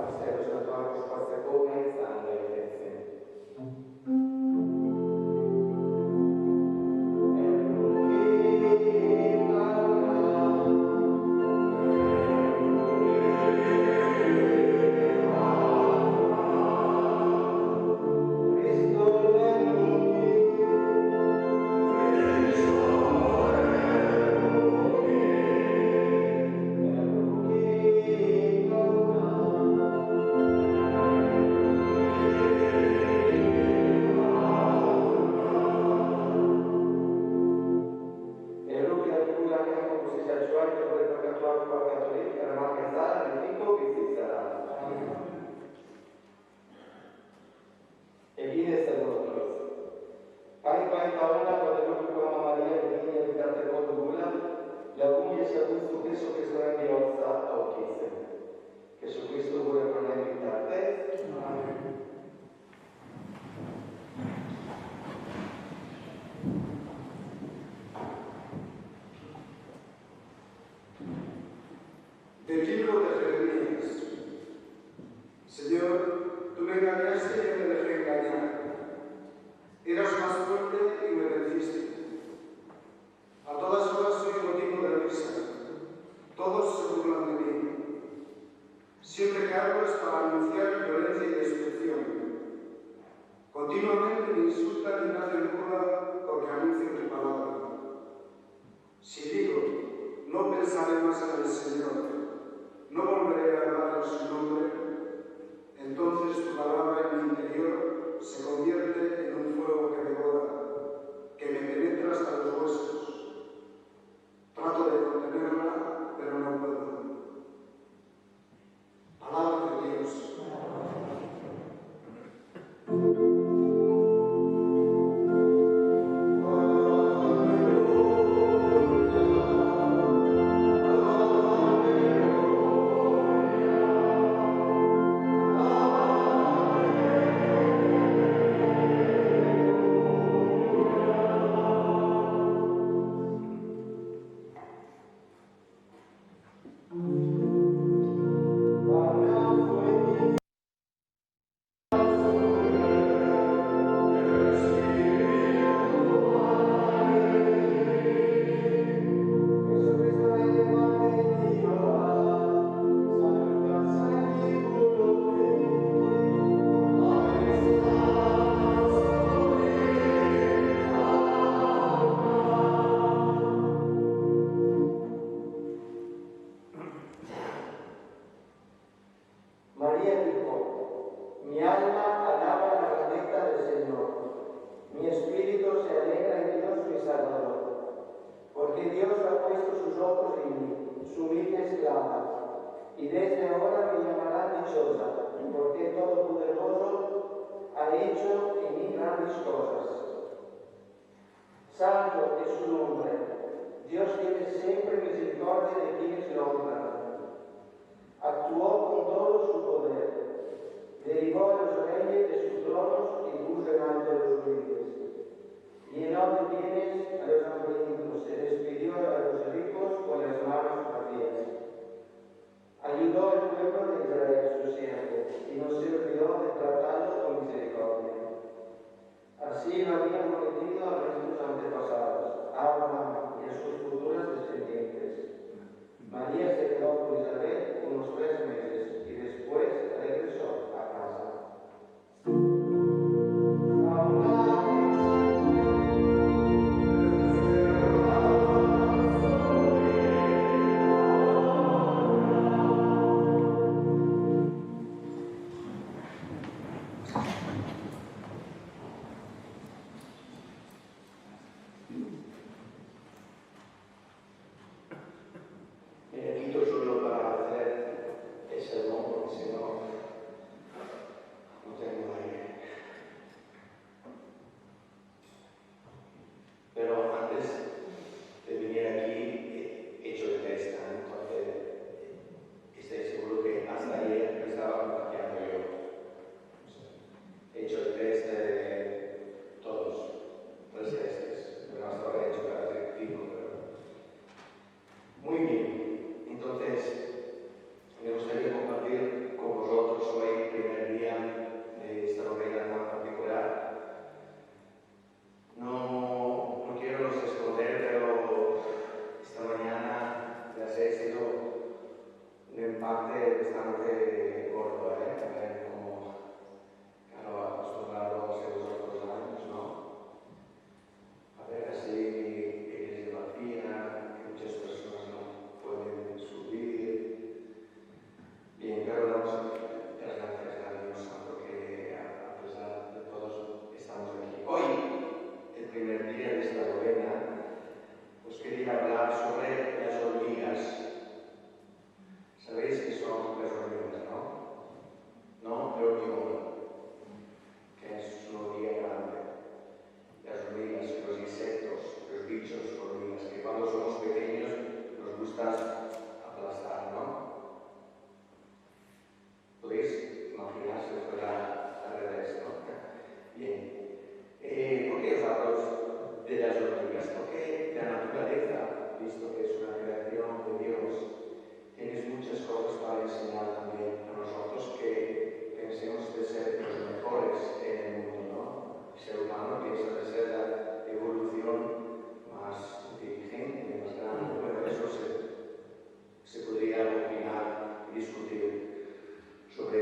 mistero santuario spazio come sangue e fede. Del libro de Jeremías. Señor, tú me engañaste y me dejé engañar. Eras más fuerte y me venciste. A todas horas soy motivo de risa. Todos se burlan de mí. Siempre cargo es para anunciar violencia y destrucción. Continuamente me insultan y me hacen burla porque anuncio tu palabra. Si digo, no pensaré más en el Señor, no volveré a hablar en su nombre, entonces tu palabra en mi interior se convierte en un fuego que devora, que me penetra hasta los huesos. Trato de contenerla, pero no puedo. Palabra de Dios. María dijo: mi alma alaba la grandeza del Señor, mi espíritu se alegra en Dios mi Salvador, porque Dios ha puesto sus ojos en mí, su humilde esclava, y desde ahora me llamará dichosa, porque Todopoderoso ha hecho en mí grandes cosas. Santo es su nombre, Dios tiene siempre misericordia de quienes lo honran. Actuó con todo su poder, derribó a los reyes de sus tronos y puso delante de los reyes. Llenó de bienes a los hambrientos, se despidió a los ricos con las manos vacías. Ayudó al pueblo de Israel, su siervo, y no se olvidó de tratarlo con misericordia. Así lo había prometido a nuestros antepasados, a Abraham y a sus futuras descendientes. María se quedó con Isabel unos 3 meses y después regresó a casa. Quito solo para hacer esa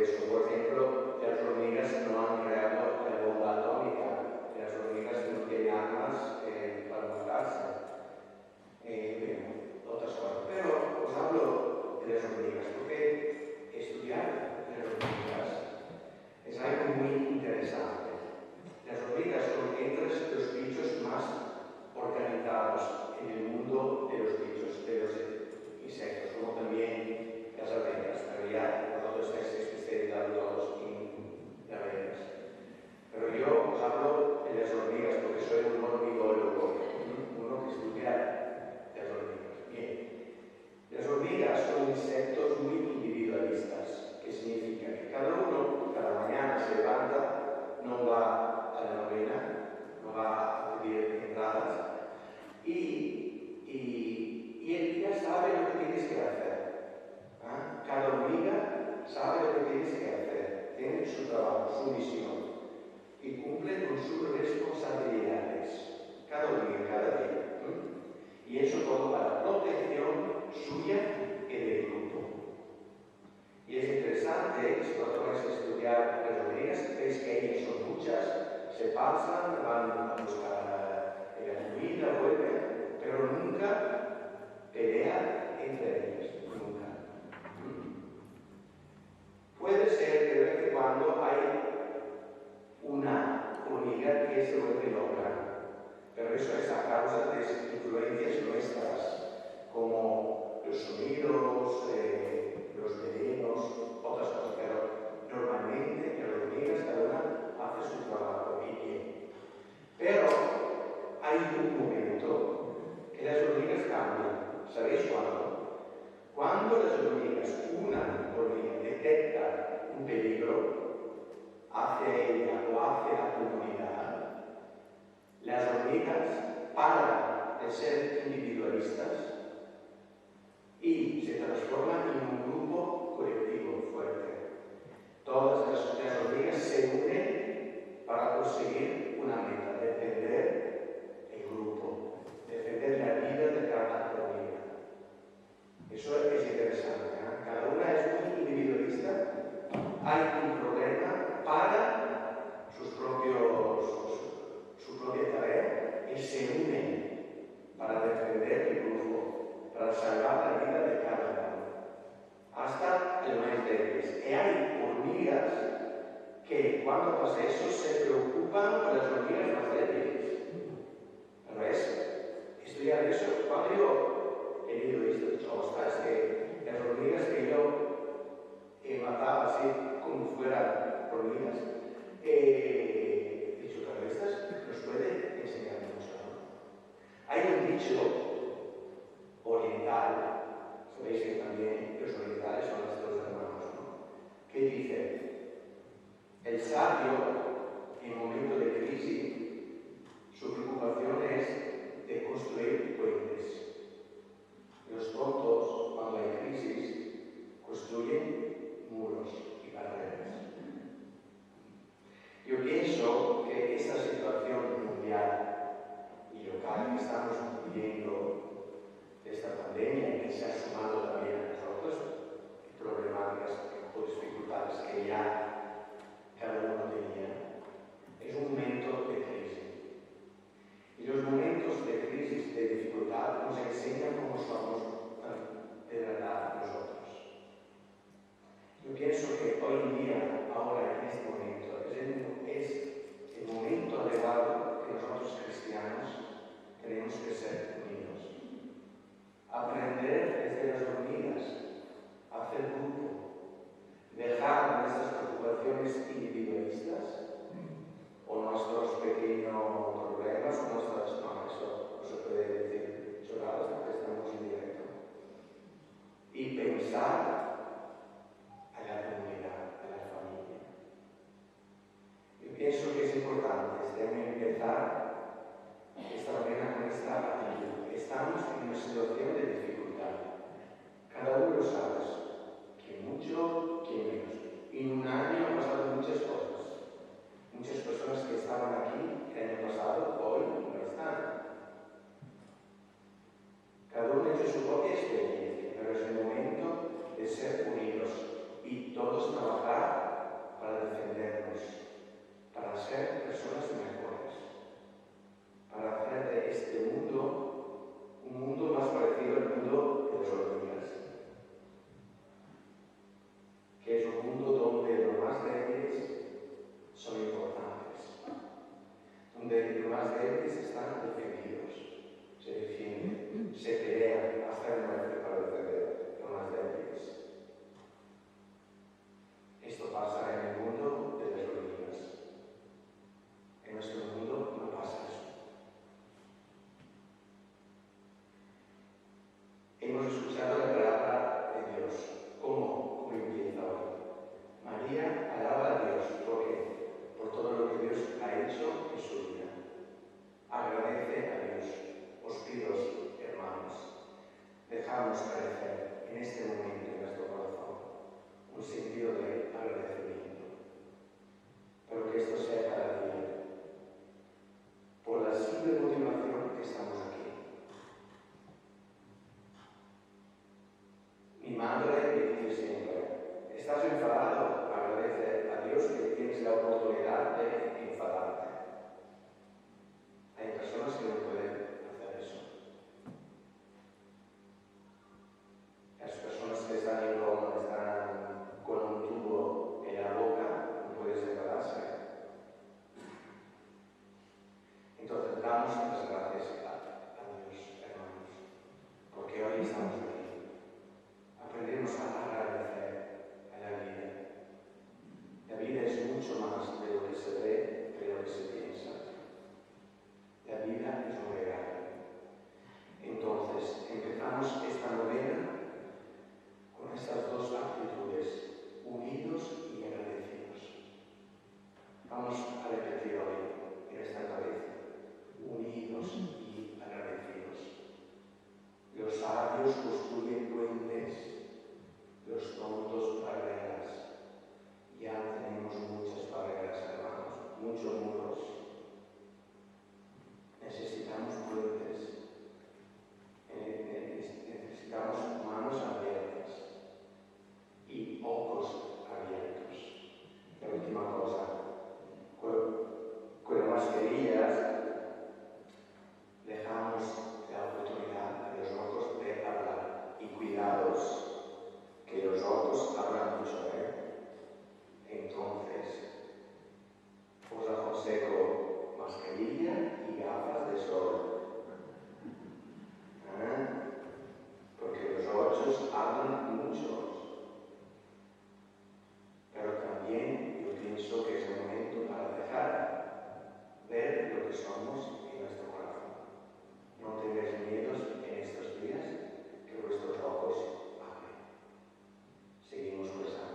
eso. Por ejemplo, las hormigas no han creado la bomba atómica, las hormigas no tienen armas para matarse. Otras cosas. Pero os hablo de las hormigas, porque estudiar las hormigas es algo muy interesante. Las hormigas son entre los bichos más organizados en el mundo de los bichos, de los insectos, como también las abejas. Había todos estos especializados en abejas. Pero yo os hablo de las hormigas porque soy un hormigólogo, uno que estudia las hormigas. Bien, las hormigas son insectos muy individualistas, que significa que cada uno, cada mañana se levanta, no va a la novena, no va a pedir entradas, y él ya sabe lo que tienes que hacer. Cada hormiga sabe lo que tienes que hacer, tiene su trabajo, su misión, y cumple con sus responsabilidades, cada hormiga, cada día. Y eso todo para protección suya y del grupo. Y es interesante, si vosotros vais a estudiar las hormigas, veis que ellas son muchas, se pasan, van a buscar la comida, vuelven, pero nunca pelean entre ellas, nunca. Puede ser que de vez en cuando hay una hormiga que se vuelve loca, pero eso es a causa de influencias nuestras, como los sonidos, los venenos, otras cosas, pero normalmente las hormigas cada una hace su trabajo y bien. Pero hay un momento que las hormigas cambian. ¿Sabéis cuándo? Cuando las hormigas, una hormiga detecta un peligro hacia ella o hacia la comunidad, las hormigas paran de ser individualistas y se transforman en un grupo colectivo fuerte. Todas las hormigas se unen para conseguir una meta, defender el grupo, defender la vida de cada hormiga. Eso es interesante. Cada una es muy individualista, hay un problema para su propia tarea y se unen para defender el grupo, para salvar la vida de cada uno, hasta el más débil. Y hay hormigas que cuando pasa eso se preocupan por las hormigas más débiles. ¿No es? Estudiar eso, cuando yo he leído esto, es que las hormigas que yo he matado así como fueran hormigas, estas nos puede enseñar mucho, ¿no? Hay un dicho oriental, sabéis que también los orientales son nuestros hermanos, ¿no? Que dice: el sabio en momento de crisis, su preocupación es de construir puentes. Los tontos, cuando hay crisis, construyen muros y barreras. Yo pienso que esta situación mundial y local que estamos viviendo, esta pandemia que se ha sumado también a nosotros, problemáticas o dificultades que ya cada uno tenía, es un momento de crisis. Y los momentos de crisis, de dificultad, nos enseñan cómo somos de verdad nosotros. Yo pienso que hoy en día, ahora en este momento, es el momento adecuado que nosotros cristianos tenemos que ser unidos. Aprender desde las hormigas, hacer grupo, dejar nuestras preocupaciones individualistas o nuestros pequeños problemas o nuestras... No, eso no se puede decir chorradas porque estamos en directo. Y pensar a la comunidad, a la familia. Yo pienso que es importante este año empezar esta mañana con esta actitud. Estamos en una situación de dificultad. Cada uno lo sabe, quien mucho, quien menos. Y en un año han pasado muchas cosas. Muchas personas que estaban aquí el año pasado, hoy no están. Cada uno ha hecho su propia experiencia, pero es el momento de ser estás enfadado, agradece a Dios que tienes la oportunidad de enfadarte. Hay personas que no pueden hacer eso. Las personas que están en coma, están con un tubo en la boca, no puedes enfadarse. Entonces damos las gracias a Dios, hermanos, porque hoy estamos aquí. Aprendemos a agradecer a la vida. La vida es mucho más de lo que se ve, de lo que se piensa. La vida es un regalo. Entonces, empezamos esta novena con estas dos actitudes, unidos y agradecidos. Vamos a repetir hoy en esta cabeza, unidos y agradecidos. Los sabios construyen puentes, los tontos barreras. Ya tenemos muchas barreras, hermanos, muchos muros. Necesitamos puentes, necesitamos manos abiertas y ojos abiertos. La última cosa, con las mascarillas dejamos la oportunidad a los ojos de hablar. Y cuidados, que los ojos hablan mucho, Entonces, os aconsejo mascarilla y gafas de sol. Porque los ojos hablan mucho. Pero también yo pienso que es el momento para dejar ver lo que somos en nuestro corazón. No tengáis miedos en estos días, que vuestros ojos abren. Seguimos rezando.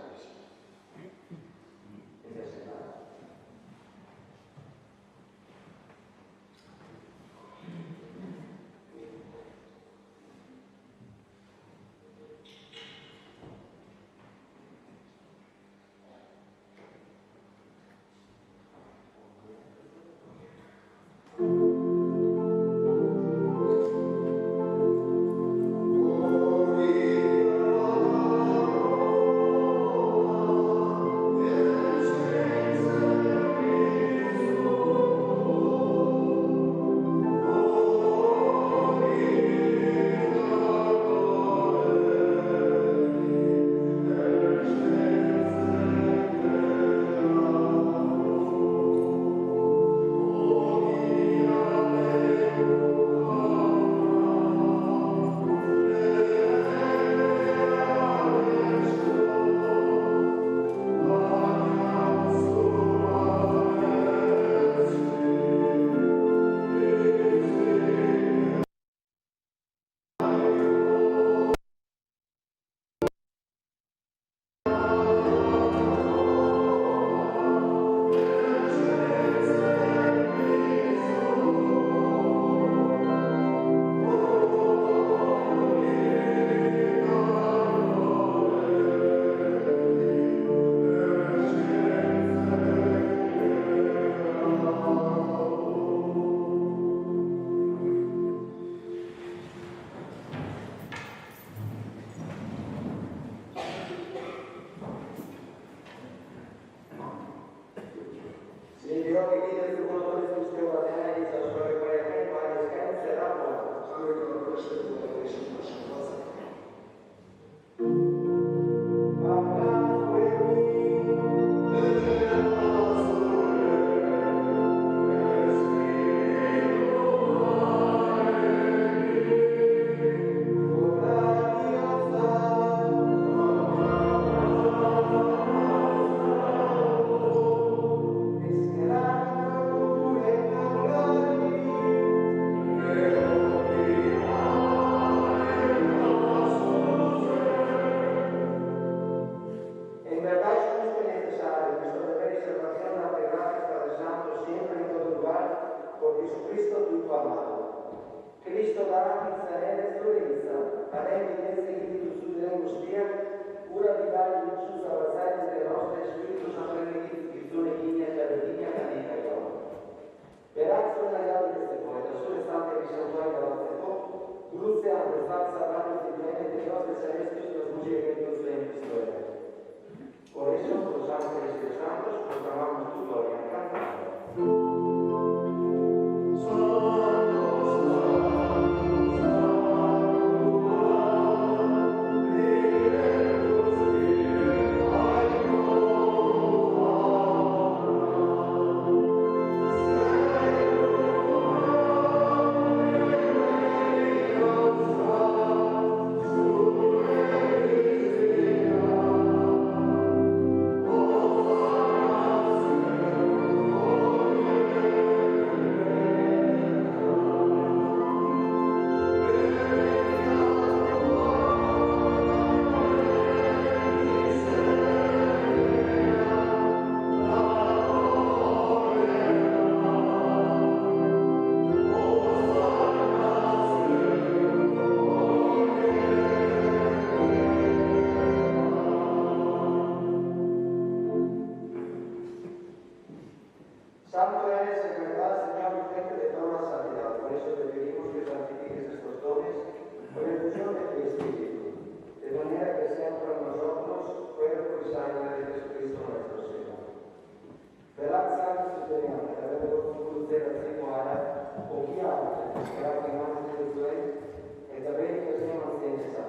speranza che aveva conosciuto la sequela o chi altro che sperava in mano di Gesù e da bene che siamo senza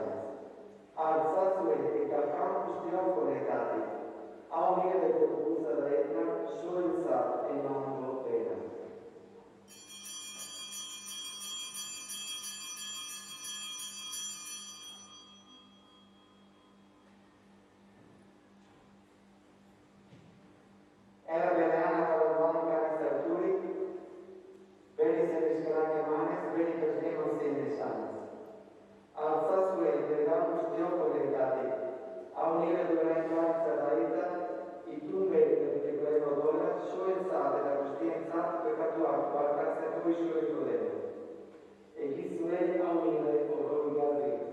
alzato e dal campo stiamo connettati a unire le corpuse dell'etna solo in sa e non pena. Era benana Palamoni Canistraturi, bene se riscalate manes, bene che siamo senza sanz. Alzato e dell'altro stiamo connettati a unire durante la vita i tumbe che quella donna sono alzate da costienza per catturare qualche settori sul ricordo e chi suele a unire o prolungare.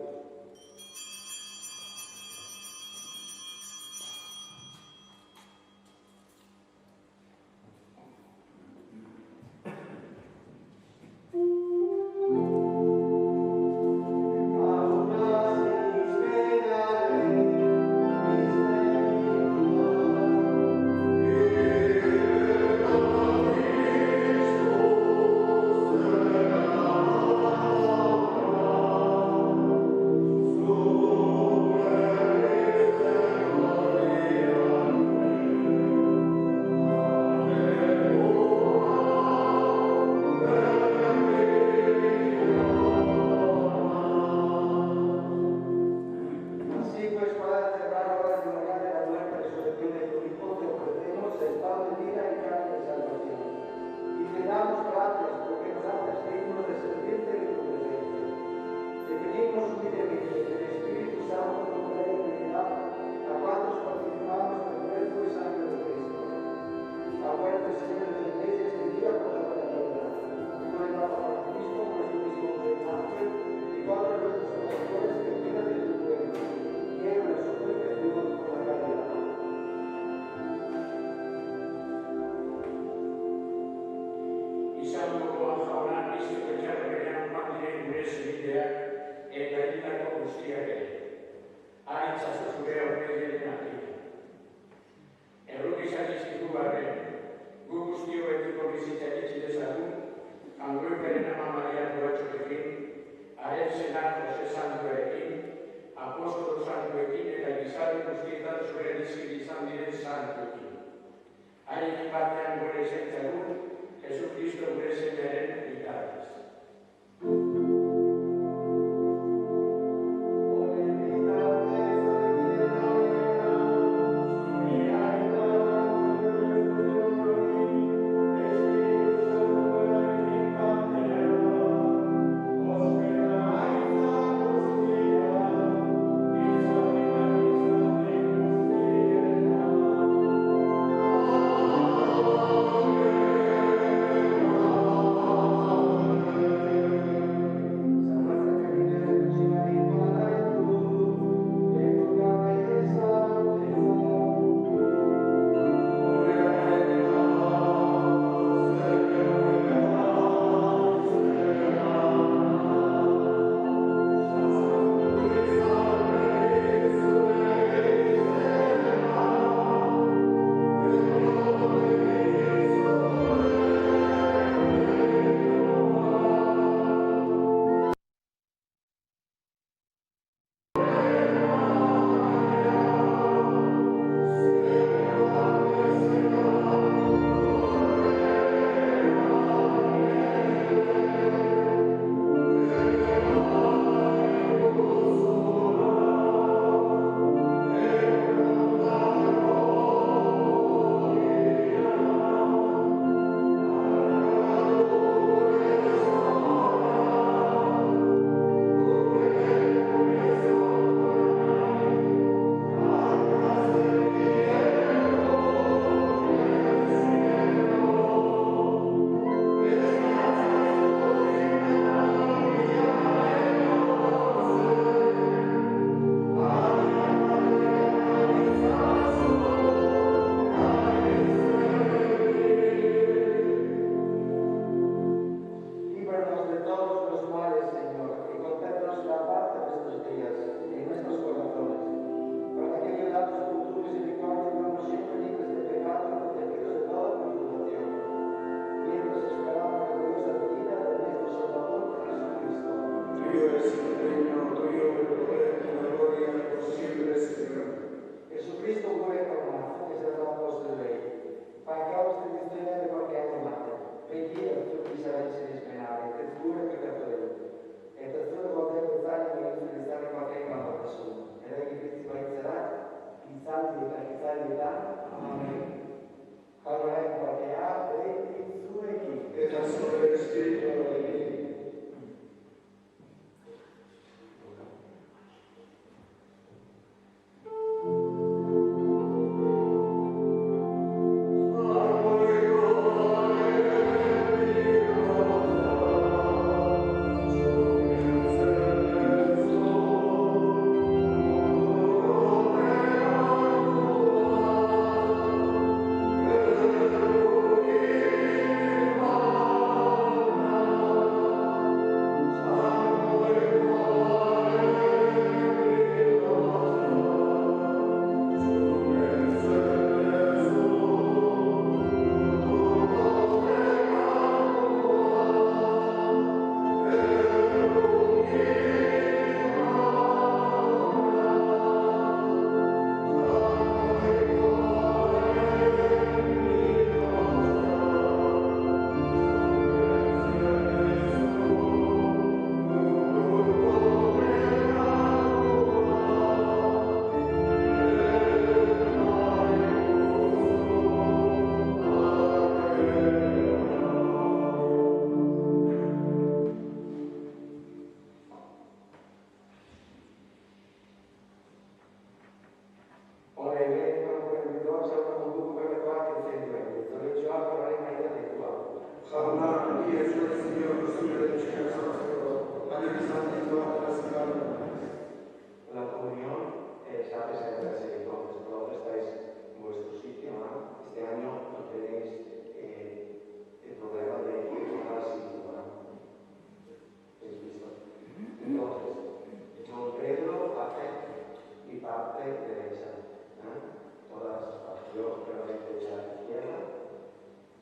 salita. Allora ecco che apre il suo equipo. e dal sole spirito di me. La comunión está presente desde entonces, pero estáis en vuestro sitio, ¿no? Este año no tenéis el problema de ir al sitio, ¿no? ¿Habéis visto? Entonces, Don Pedro hace mi parte derecha, todas las partes, yo realmente a la izquierda,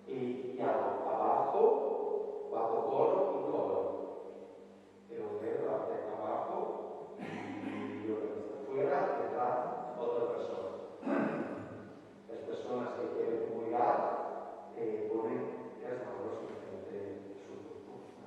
y hago abajo, bajo coro y coro. Y Don Pedro hace abajo y yo fuera, detrás, otra persona. Las personas que quieren comulgar ponen las manos frente a su cuerpo.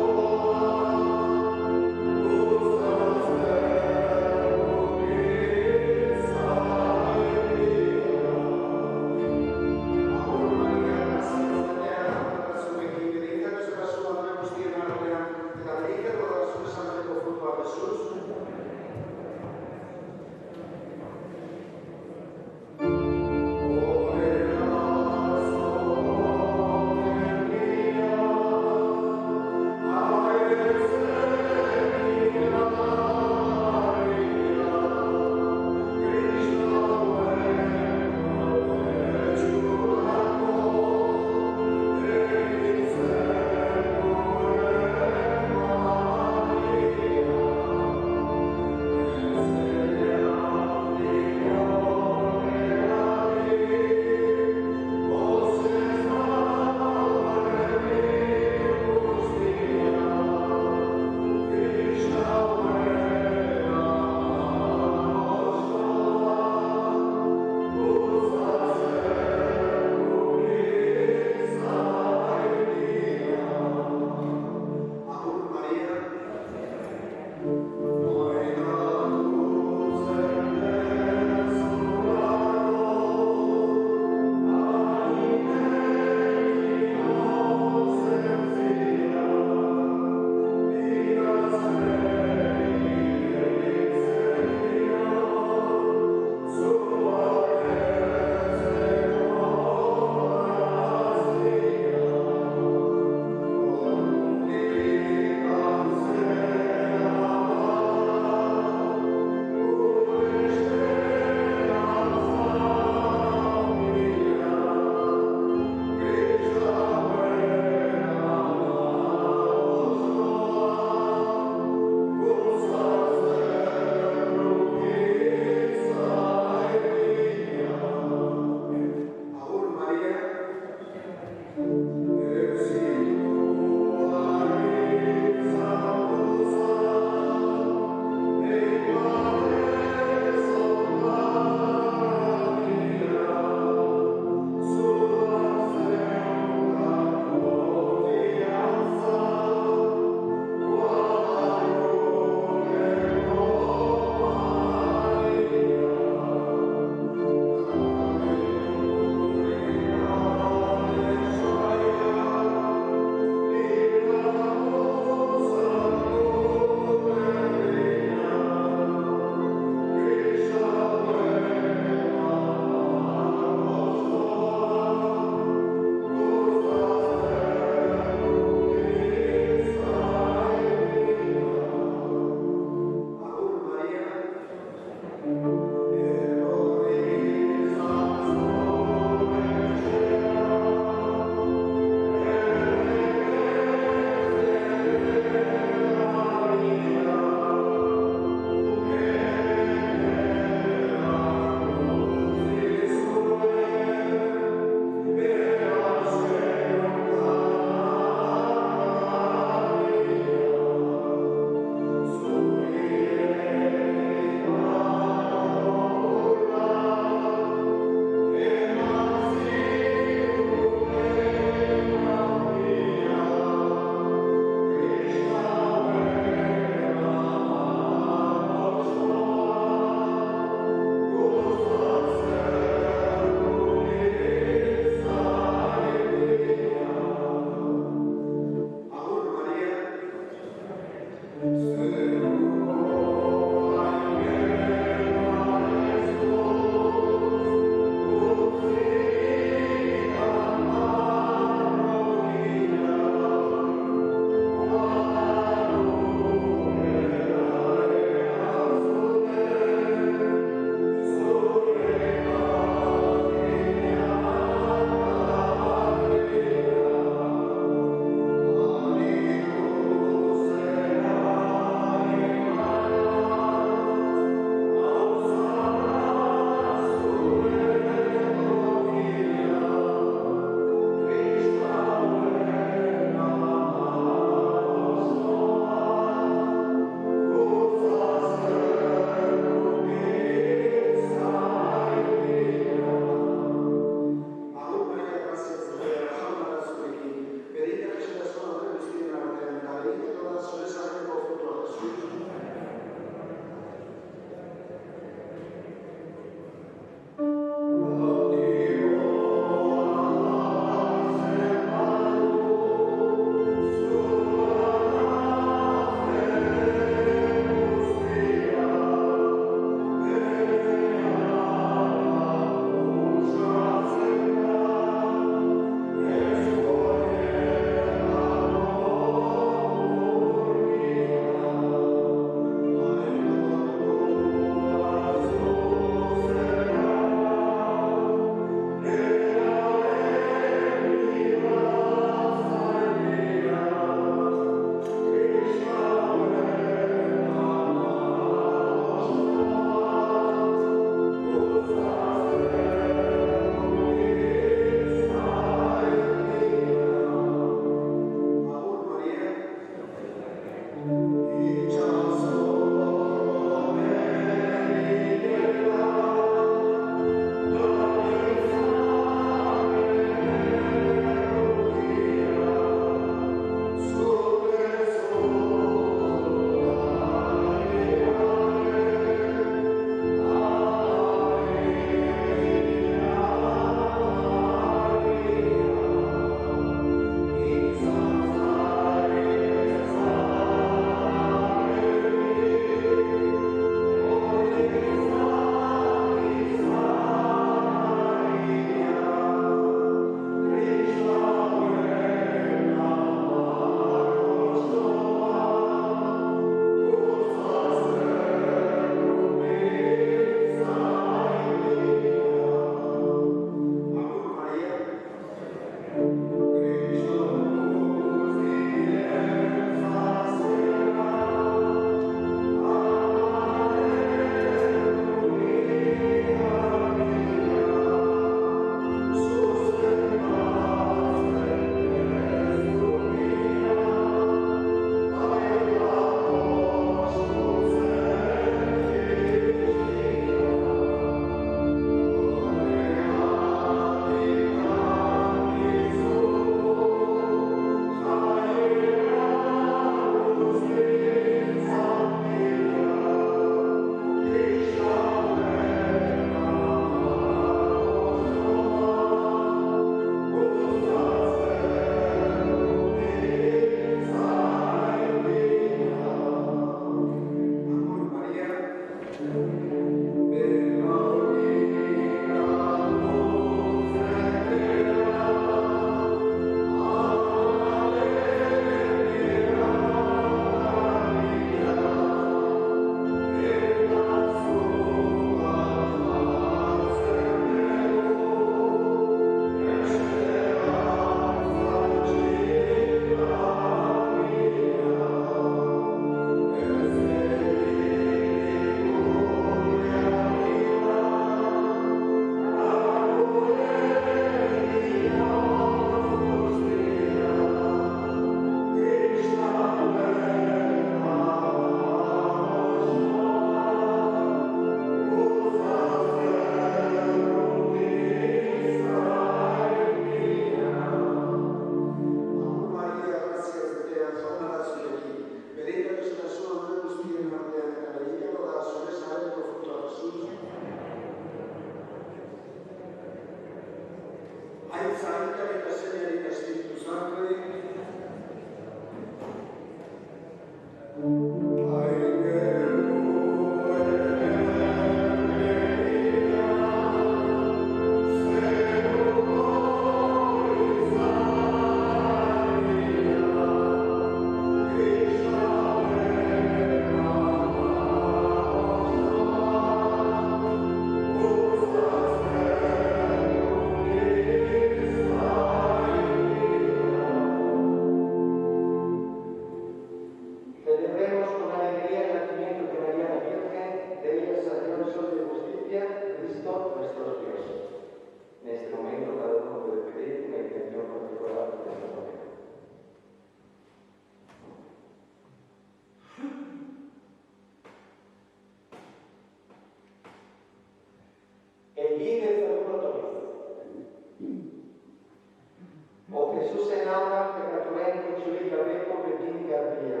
O Jesús en alma, pecaturen cuciulica veco pedini garbia.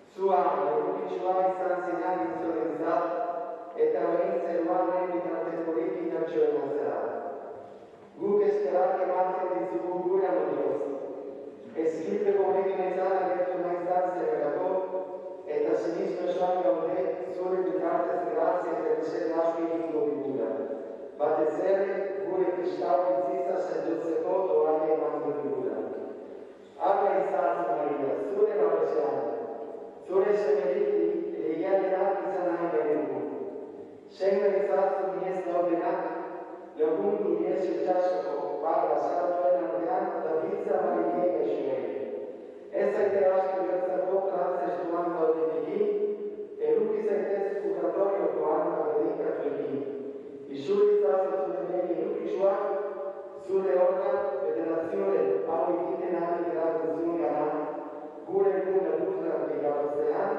Sua, Eucicua, istanzinali insolenzat, et avense luane vitrate politica geonazat. Guques terate mate di subugura Dios. Escribe con eminenzana vertu maestad regador, et asimismo suam gaudet, sure vitrates grazie et miserasque ingo figura. Batesere, pure Christau insistas et dulcecoto ane mando figura. Abra instans Maria, sure novesiana, sure semeriti, e ialienati sanae benedicum. Sempre stato mies ordenat, leocundu mies uciasco, paga salto en ordean, la pizza marinie e scioe. Essa iterasco versapot transes tuando dividi, e lucis entes curatorio tuando verica tuidi. I suri stato sulle lucicua, sulle orga, federazione, aui itenali gradazioni anan, cure cuna lutra di capostean,